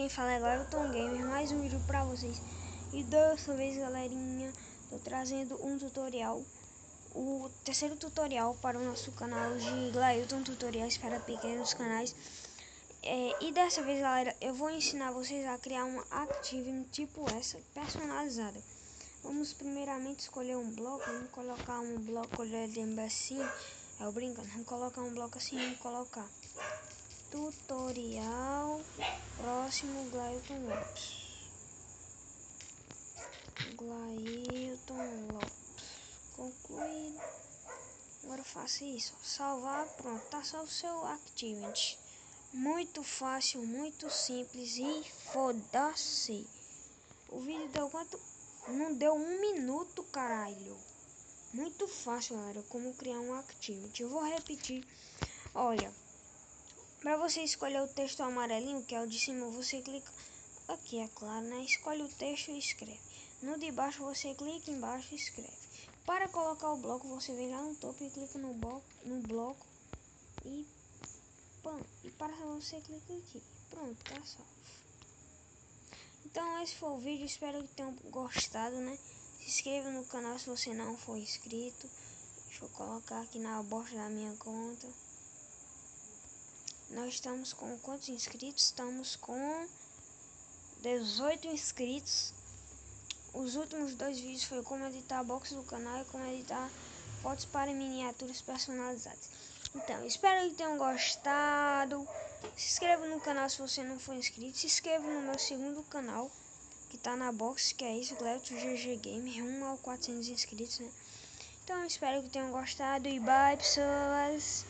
quem fala é Gleuton Gamer, mais um vídeo pra vocês. E dessa vez, galerinha, tô trazendo um tutorial, o terceiro tutorial para o nosso canal de Gleuton Tutoriais para pequenos canais. E dessa vez, galera, eu vou ensinar vocês a criar uma Activity tipo essa, personalizada. Vamos primeiramente escolher um bloco, vamos colocar um bloco assim, eu brincando, vamos colocar um bloco assim, vamos colocar tutorial próximo Gleuton Lopes. Gleuton Lopes concluído. Agora faça isso, salvar, pronto, tá só o seu Activity. Muito fácil, muito simples e foda-se. O vídeo deu quanto? Não deu 1 minuto, caralho. Muito fácil, galera, como criar um Activity. Eu vou repetir. Olha, para você escolher o texto amarelinho, que é o de cima, você clica aqui, é claro, né? Escolhe o texto e escreve. No de baixo, você clica embaixo e escreve. Para colocar o bloco, você vem lá no topo e clica no bloco e pam. E para você clica aqui. Pronto, tá salvo. Então esse foi o vídeo, espero que tenham gostado, né? Se inscreva no canal se você não for inscrito. Deixa eu colocar aqui na borda da minha conta. Nós estamos com quantos inscritos? Estamos com 18 inscritos. Os últimos 2 vídeos foi como editar a box do canal e como editar fotos para miniaturas personalizadas. Então, espero que tenham gostado. Se inscreva no canal se você não for inscrito. Se inscreva no meu segundo canal, que tá na box, que é isso, Gleuton GG Gamer, 1 ao 400 inscritos, né? Então, espero que tenham gostado e bye, pessoas!